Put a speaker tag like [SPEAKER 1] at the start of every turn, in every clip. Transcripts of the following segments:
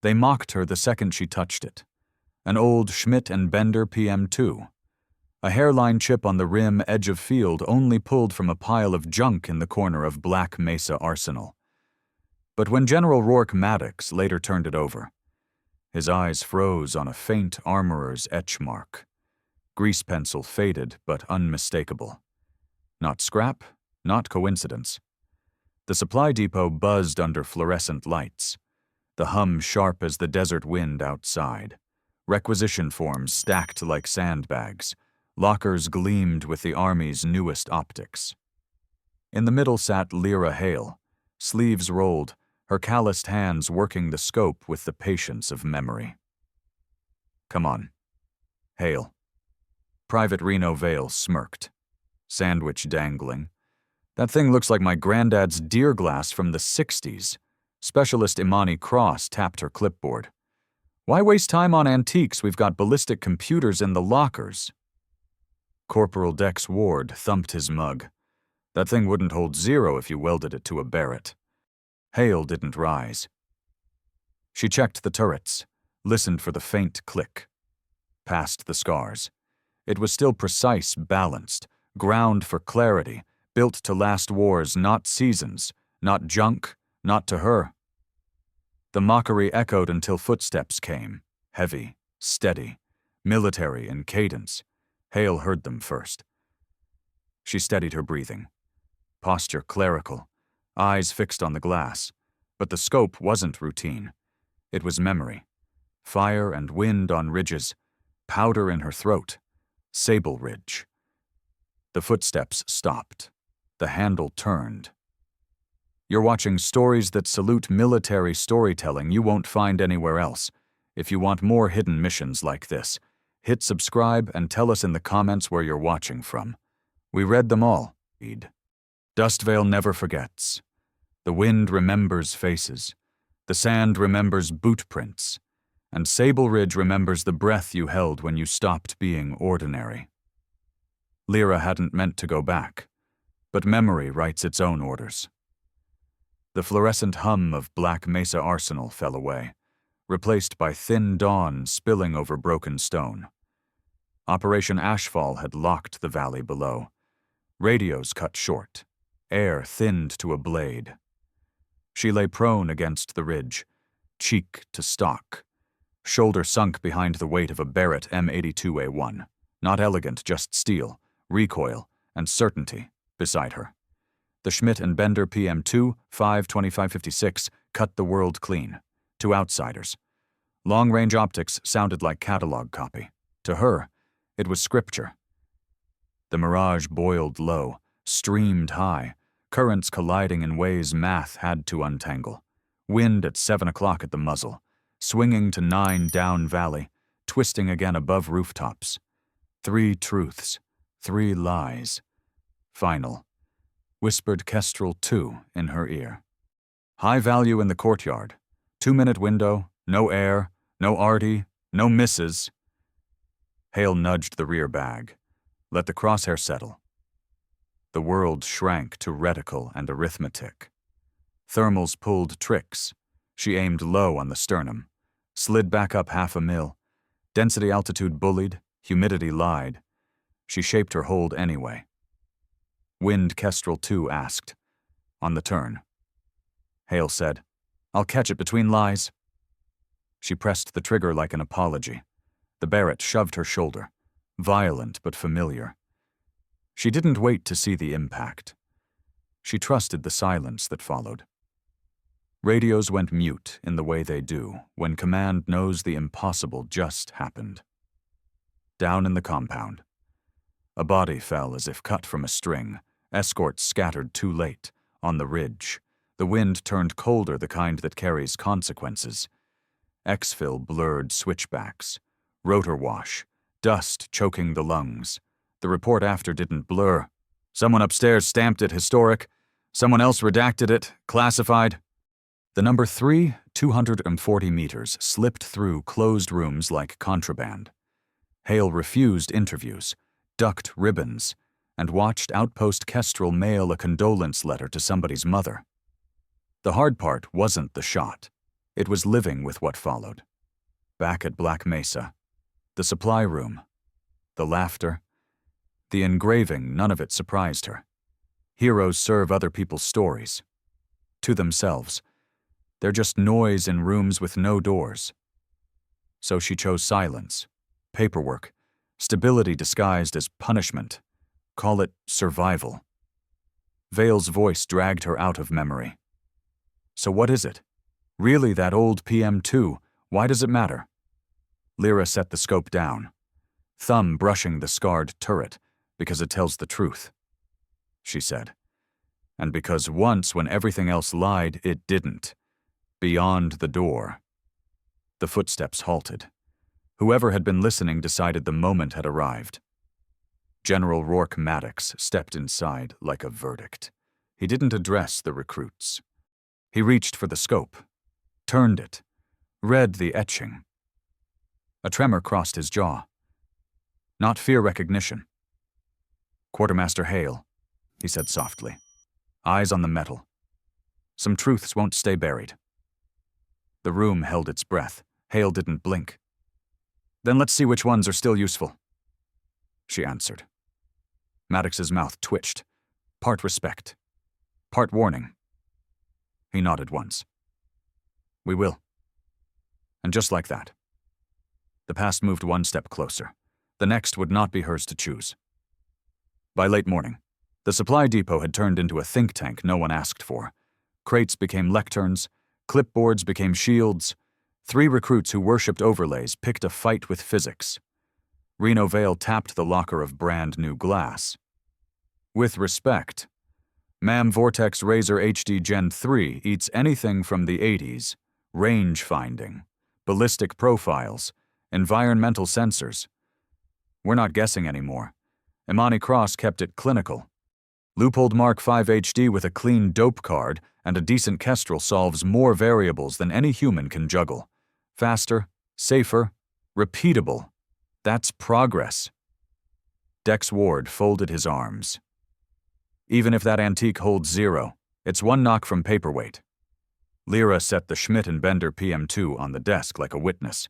[SPEAKER 1] They mocked her the second she touched it. An old Schmidt and Bender PM2. A hairline chip on the rim edge of field only pulled from a pile of junk in the corner of Black Mesa Arsenal. But when General Rourke Maddox later turned it over, his eyes froze on a faint armorer's etch mark. Grease pencil faded but unmistakable. Not scrap, not coincidence. The supply depot buzzed under fluorescent lights, the hum sharp as the desert wind outside. Requisition forms stacked like sandbags. Lockers gleamed with the Army's newest optics. In the middle sat Lyra Hale, sleeves rolled, her calloused hands working the scope with the patience of memory. "Come on." Hale. Private Reno Vale smirked. Sandwich dangling. "That thing looks like my granddad's deer glass from the 60s. Specialist Imani Cross tapped her clipboard. "Why waste time on antiques? We've got ballistic computers in the lockers." Corporal Dex Ward thumped his mug. "That thing wouldn't hold 0 if you welded it to a Barrett." Hale didn't rise. She checked the turrets, listened for the faint click. Past the scars. It was still precise, balanced, ground for clarity, built to last wars, not seasons, not junk, not to her. The mockery echoed until footsteps came, heavy, steady, military in cadence. Hale heard them first. She steadied her breathing. Posture clerical, eyes fixed on the glass. But the scope wasn't routine. It was memory. Fire and wind on ridges, powder in her throat. Sable Ridge. The footsteps stopped. The handle turned. You're watching stories that salute military storytelling you won't find anywhere else. If you want more hidden missions like this, hit subscribe and tell us in the comments where you're watching from. We read them all. Dustvale never forgets. The wind remembers faces. The sand remembers boot prints. And Sable Ridge remembers the breath you held when you stopped being ordinary. Lyra hadn't meant to go back, but memory writes its own orders. The fluorescent hum of Black Mesa Arsenal fell away, replaced by thin dawn spilling over broken stone. Operation Ashfall had locked the valley below. Radios cut short. Air thinned to a blade. She lay prone against the ridge, cheek to stock, shoulder sunk behind the weight of a Barrett M82A1. Not elegant, just steel, recoil, and certainty beside her. The Schmidt and Bender PM2, 52556, cut the world clean. To outsiders. Long-range optics sounded like catalog copy. To her, it was scripture. The mirage boiled low, streamed high, currents colliding in ways math had to untangle. Wind at 7 o'clock at the muzzle, swinging to 9 down valley, twisting again above rooftops. 3 truths, 3 lies. Final, whispered Kestrel 2 in her ear. High value in the courtyard. 2-minute window, no air, no arty, no misses. Hale nudged the rear bag. Let the crosshair settle. The world shrank to reticle and arithmetic. Thermals pulled tricks. She aimed low on the sternum. Slid back up 1/2 mil. Density altitude bullied, humidity lied. She shaped her hold anyway. Wind Kestrel 2 asked. On the turn. Hale said, "I'll catch it between lies." She pressed the trigger like an apology. The Barrett shoved her shoulder. Violent but familiar. She didn't wait to see the impact. She trusted the silence that followed. Radios went mute in the way they do when command knows the impossible just happened. Down in the compound. A body fell as if cut from a string. Escorts scattered too late, on the ridge. The wind turned colder, the kind that carries consequences. Exfil blurred switchbacks. Rotor wash. Dust choking the lungs. The report after didn't blur. Someone upstairs stamped it historic. Someone else redacted it, classified. The number 3, 240 meters, slipped through closed rooms like contraband. Hale refused interviews, ducked ribbons, and watched Outpost Kestrel mail a condolence letter to somebody's mother. The hard part wasn't the shot. It was living with what followed. Back at Black Mesa, the supply room, the laughter, the engraving, none of it surprised her. Heroes serve other people's stories. To themselves. They're just noise in rooms with no doors. So she chose silence, paperwork, stability disguised as punishment. Call it survival. Vale's voice dragged her out of memory. So what is it? Really that old PM2, why does it matter? Lyra set the scope down, thumb brushing the scarred turret, because it tells the truth, she said. And because once, when everything else lied, it didn't. Beyond the door. The footsteps halted. Whoever had been listening decided the moment had arrived. General Rourke Maddox stepped inside like a verdict. He didn't address the recruits. He reached for the scope, turned it, read the etching. A tremor crossed his jaw. Not fear recognition. "Quartermaster Hale," he said softly. Eyes on the metal. "Some truths won't stay buried." The room held its breath. Hale didn't blink. "Then let's see which ones are still useful," she answered. Maddox's mouth twitched. Part respect. Part warning. He nodded once. "We will." And just like that. The past moved one step closer. The next would not be hers to choose. By late morning, the supply depot had turned into a think tank no one asked for. Crates became lecterns, clipboards became shields. 3 recruits who worshipped overlays picked a fight with physics. Reno Vale tapped the locker of brand new glass. With respect, Ma'am Vortex Razor HD Gen 3 eats anything from the 80s, range finding, ballistic profiles, environmental sensors. We're not guessing anymore. Imani Cross kept it clinical. Leupold Mark 5 HD with a clean dope card and a decent Kestrel solves more variables than any human can juggle. Faster, safer, repeatable. That's progress. Dex Ward folded his arms. Even if that antique holds 0, it's one knock from paperweight. Lyra set the Schmidt and Bender PM2 on the desk like a witness.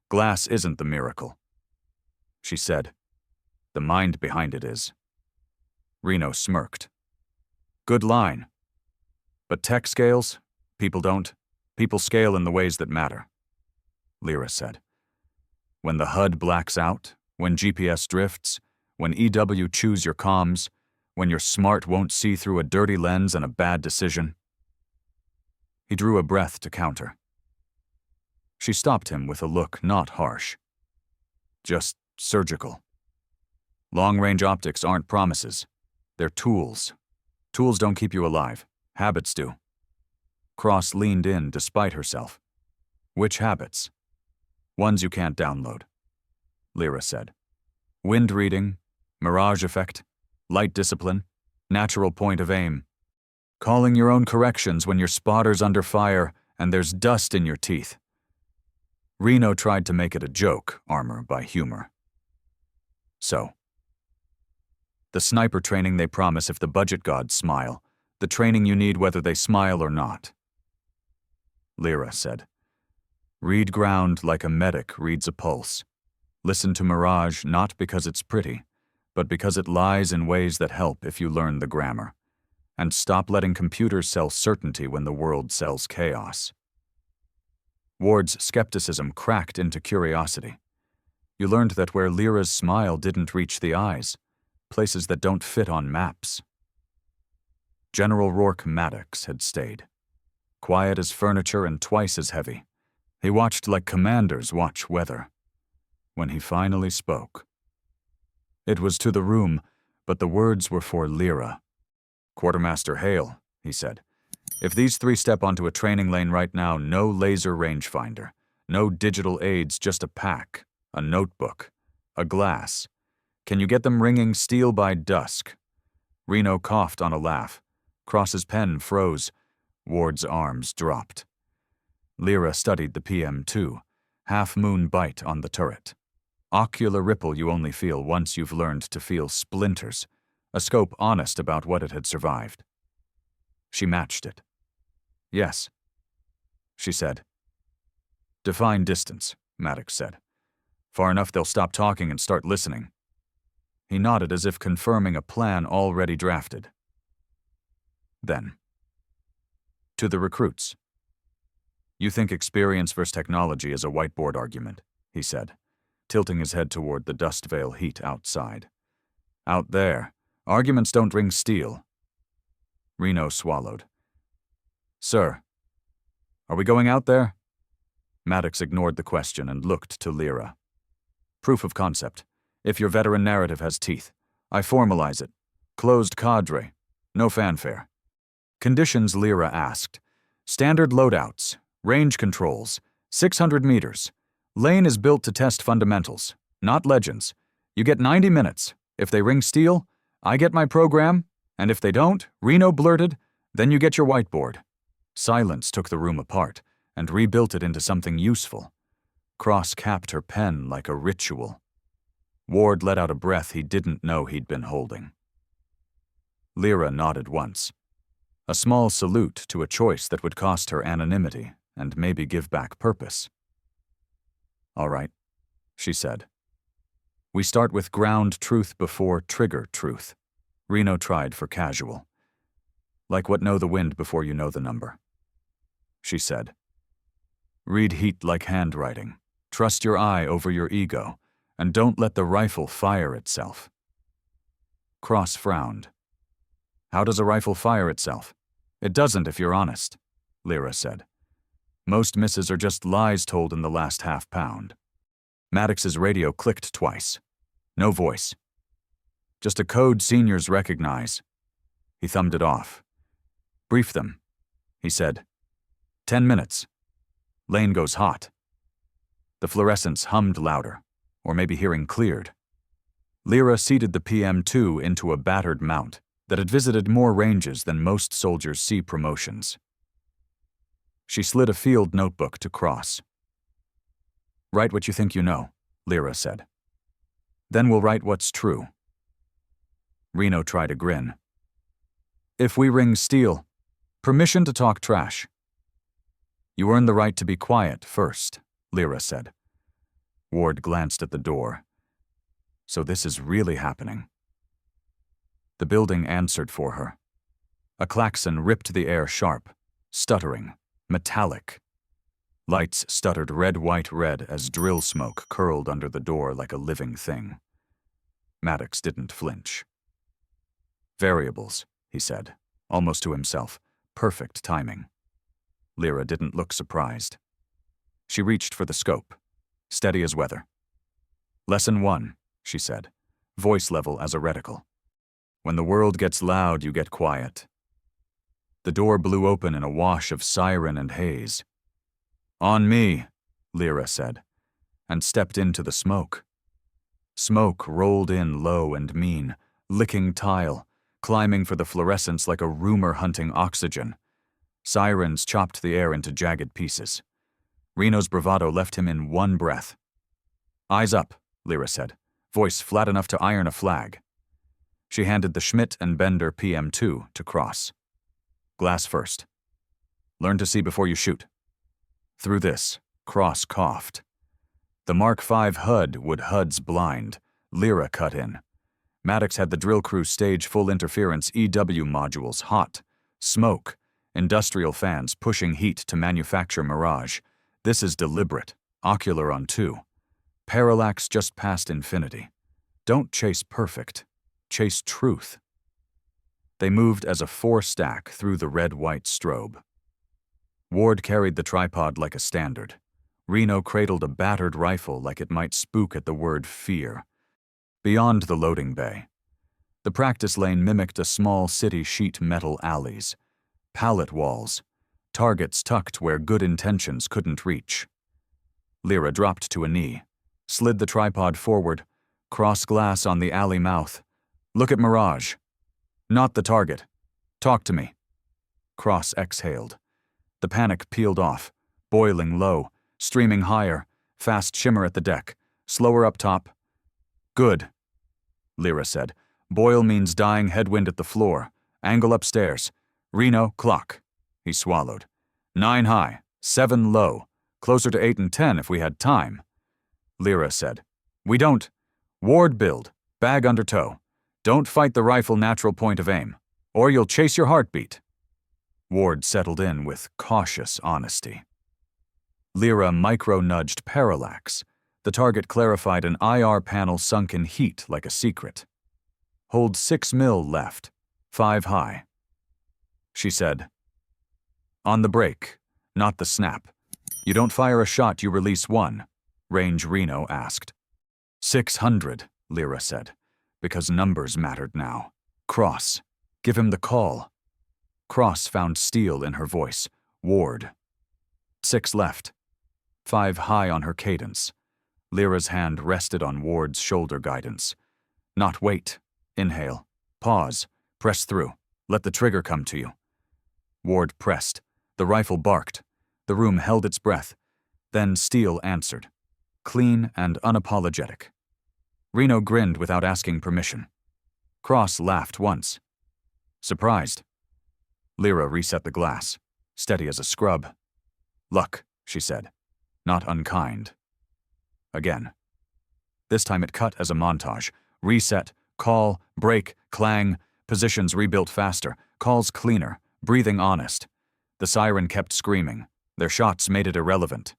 [SPEAKER 1] Glass isn't the miracle, she said. The mind behind it is. Reno smirked. Good line. But tech scales? People don't. People scale in the ways that matter, Lyra said. When the HUD blacks out, when GPS drifts, when EW chews your comms, when your smart won't see through a dirty lens and a bad decision. He drew a breath to counter. She stopped him with a look not harsh. Just surgical. Long-range optics aren't promises. They're tools. Tools don't keep you alive. Habits do. Cross leaned in despite herself. Which habits? Ones you can't download, Lyra said. Wind reading, mirage effect, light discipline, natural point of aim. Calling your own corrections when your spotter's under fire and there's dust in your teeth. Reno tried to make it a joke, armor by humor. So. The sniper training they promise if the budget gods smile. The training you need whether they smile or not. Lyra said. Read ground like a medic reads a pulse. Listen to mirage not because it's pretty, but because it lies in ways that help if you learn the grammar. And stop letting computers sell certainty when the world sells chaos. Ward's skepticism cracked into curiosity. You learned that where Lyra's smile didn't reach the eyes, places that don't fit on maps. General Rourke Maddox had stayed. Quiet as furniture and twice as heavy. He watched like commanders watch weather. When he finally spoke. It was to the room, but the words were for Lyra. Quartermaster Hale, he said. If these 3 step onto a training lane right now, no laser rangefinder, no digital aids, just a pack, a notebook, a glass. Can you get them ringing steel by dusk? Reno coughed on a laugh. Cross's pen froze. Ward's arms dropped. Lyra studied the PM2, half-moon bite on the turret. Ocular ripple you only feel once you've learned to feel splinters, a scope honest about what it had survived. She matched it. Yes, she said, Define distance, Maddox said. Far enough they'll stop talking and start listening. He nodded as if confirming a plan already drafted. Then, to the recruits. You think experience versus technology is a whiteboard argument, he said, tilting his head toward the dust veil heat outside. Out there, arguments don't ring steel. Reno swallowed. Sir, are we going out there? Maddox ignored the question and looked to Lyra. Proof of concept. If your veteran narrative has teeth, I formalize it. Closed cadre. No fanfare. Conditions, Lyra asked. Standard loadouts. Range controls. 600 meters. Lane is built to test fundamentals, not legends. You get 90 minutes. If they ring steel, I get my program, and if they don't, Reno blurted, then you get your whiteboard. Silence took the room apart and rebuilt it into something useful. Cross capped her pen like a ritual. Ward let out a breath he didn't know he'd been holding. Lyra nodded once. A small salute to a choice that would cost her anonymity and maybe give back purpose. All right, she said. We start with ground truth before trigger truth. Reno tried for casual. Like what know the wind before you know the number. She said. Read heat like handwriting. Trust your eye over your ego, and don't let the rifle fire itself. Cross frowned. How does a rifle fire itself? It doesn't if you're honest, Lyra said. Most misses are just lies told in the last half pound. Maddox's radio clicked twice. No voice. Just a code seniors recognize. He thumbed it off. Brief them, he said. 10 minutes. Lane goes hot. The fluorescence hummed louder, or maybe hearing cleared. Lyra seated the PM2 into a battered mount that had visited more ranges than most soldiers see promotions. She slid a field notebook to Cross. Write what you think you know, Lyra said. Then we'll write what's true. Reno tried a grin. If we ring steel, permission to talk trash. You earn the right to be quiet first, Lyra said. Ward glanced at the door. So this is really happening. The building answered for her. A klaxon ripped the air sharp, stuttering, metallic. Lights stuttered red, white, red as drill smoke curled under the door like a living thing. Maddox didn't flinch. Variables, he said, almost to himself. Perfect timing. Lyra didn't look surprised. She reached for the scope, steady as weather. Lesson 1, she said, voice level as a reticle. When the world gets loud, you get quiet. The door blew open in a wash of siren and haze. On me, Lyra said, and stepped into the smoke. Smoke rolled in low and mean, licking tile, climbing for the fluorescence like a rumor hunting oxygen. Sirens chopped the air into jagged pieces. Reno's bravado left him in one breath. Eyes up, Lyra said, voice flat enough to iron a flag. She handed the Schmidt and Bender PM2 to Cross. Glass first. Learn to see before you shoot. Through this, Cross coughed. The Mark V HUD would HUD's blind. Lyra cut in. Maddox had the drill crew stage full interference EW modules hot. Smoke. Industrial fans pushing heat to manufacture mirage. This is deliberate. Ocular on 2. Parallax just past infinity. Don't chase perfect. Chase truth. They moved as a 4-stack through the red-white strobe. Ward carried the tripod like a standard. Reno cradled a battered rifle like it might spook at the word fear. Beyond the loading bay, the practice lane mimicked a small city sheet metal alleys. Pallet walls, targets tucked where good intentions couldn't reach. Lyra dropped to a knee, slid the tripod forward, cross glass on the alley mouth. Look at mirage. Not the target. Talk to me. Cross exhaled. The panic peeled off, boiling low, streaming higher, fast shimmer at the deck, slower up top. Good, Lyra said. Boil means dying headwind at the floor. Angle upstairs. Reno, clock. He swallowed. 9 high, 7 low. Closer to 8 and 10 if we had time. Lyra said. We don't. Ward build. Bag under toe. Don't fight the rifle natural point of aim, or you'll chase your heartbeat. Ward settled in with cautious honesty. Lyra micro-nudged parallax. The target clarified an IR panel sunk in heat like a secret. Hold 6 mil left, 5 high. She said, on the break, not the snap. You don't fire a shot, you release one, Range Reno asked. 600, Lyra said, because numbers mattered now. Cross, give him the call. Cross found steel in her voice. Ward. 6 left. 5 high on her cadence. Lyra's hand rested on Ward's shoulder guidance. Not wait. Inhale. Pause. Press through. Let the trigger come to you. Ward pressed. The rifle barked. The room held its breath. Then steel answered. Clean and unapologetic. Reno grinned without asking permission. Cross laughed once. Surprised. Lyra reset the glass, steady as a scrub. Luck, she said, not unkind. Again. This time it cut as a montage. Reset, call, break, clang, positions rebuilt faster, calls cleaner, breathing honest. The siren kept screaming. Their shots made it irrelevant.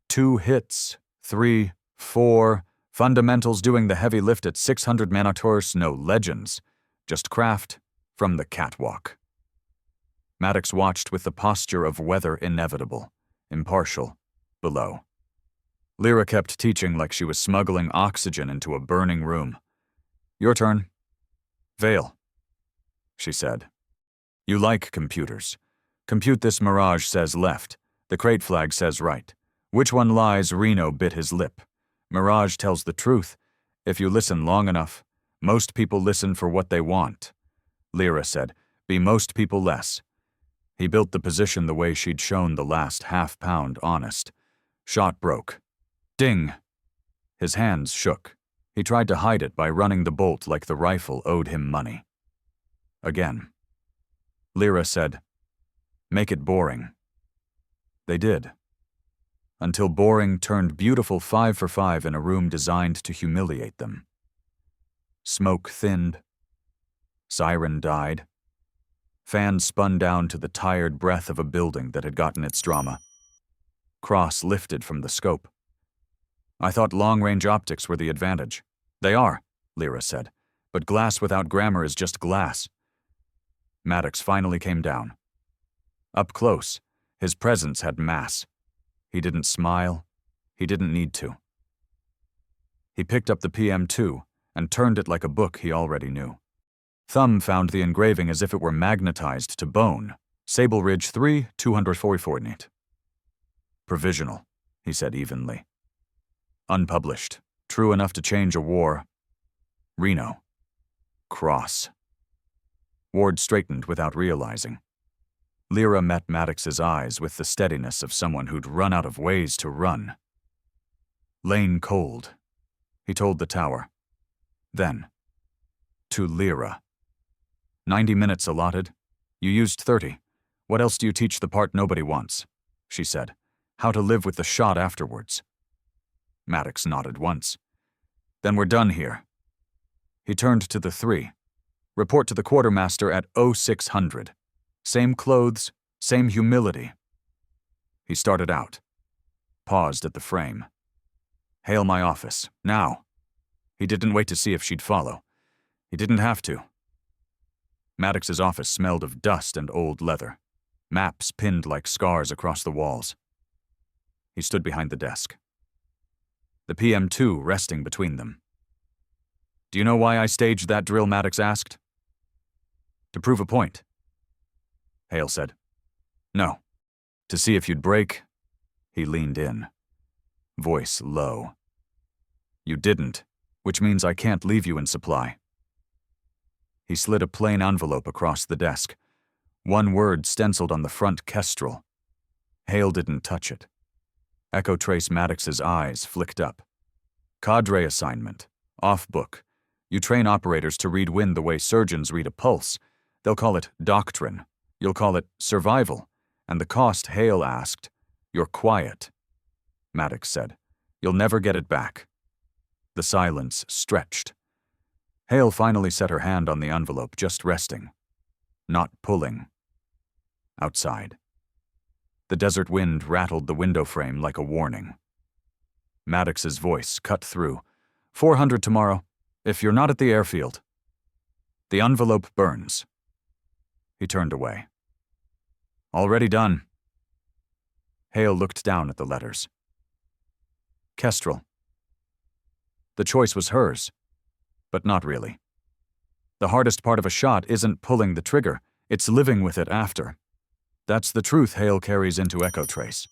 [SPEAKER 1] 2 hits, 3, 4, fundamentals doing the heavy lift at 600 manators, no legends. Just craft from the catwalk. Maddox watched with the posture of weather inevitable, impartial, below. Lyra kept teaching like she was smuggling oxygen into a burning room. Your turn. Vale, she said. You like computers. Compute this mirage says left. The crate flag says right. Which one lies? Reno bit his lip. Mirage tells the truth. If you listen long enough, most people listen for what they want. Lyra said, be most people less. He built the position the way she'd shown the last half-pound honest. Shot broke. Ding! His hands shook. He tried to hide it by running the bolt like the rifle owed him money. Again. Lyra said, make it boring. They did. Until boring turned beautiful 5 for 5 in a room designed to humiliate them. Smoke thinned. Siren died. Fan spun down to the tired breath of a building that had gotten its drama. Cross lifted from the scope. I thought long-range optics were the advantage. They are, Lyra said, but glass without grammar is just glass. Maddox finally came down. Up close, his presence had mass. He didn't smile. He didn't need to. He picked up the PM2 and turned it like a book he already knew. Thumb found the engraving as if it were magnetized to bone. Sable Ridge 3, 244 neat. Provisional, he said evenly. Unpublished. True enough to change a war. Reno. Cross. Ward straightened without realizing. Lyra met Maddox's eyes with the steadiness of someone who'd run out of ways to run. Lane cold, he told the tower. Then, to Lyra. 90 minutes allotted. You used 30. What else do you teach the part nobody wants? She said. How to live with the shot afterwards. Maddox nodded once. Then we're done here. He turned to the 3. Report to the quartermaster at 0600. Same clothes, same humility. He started out. Paused at the frame. Hail my office, now. He didn't wait to see if she'd follow. He didn't have to. Maddox's office smelled of dust and old leather. Maps pinned like scars across the walls. He stood behind the desk. The PM2 resting between them. Do you know why I staged that drill? Maddox asked. To prove a point. Hale said. No. To see if you'd break. He leaned in. Voice low. You didn't, which means I can't leave you in supply. He slid a plain envelope across the desk. One word stenciled on the front kestrel. Hale didn't touch it. Echo Trace Maddox's eyes flicked up. Cadre assignment. Off book. You train operators to read wind the way surgeons read a pulse. They'll call it doctrine. You'll call it survival. And the cost, Hale asked, you're quiet. Maddox said. "You'll never get it back." The silence stretched. Hale finally set her hand on the envelope, just resting. Not pulling. Outside. The desert wind rattled the window frame like a warning. Maddox's voice cut through. 400 tomorrow, if you're not at the airfield. The envelope burns. He turned away. Already done. Hale looked down at the letters. Kestrel. The choice was hers, but not really. The hardest part of a shot isn't pulling the trigger, it's living with it after. That's the truth Hale carries into Echo Trace.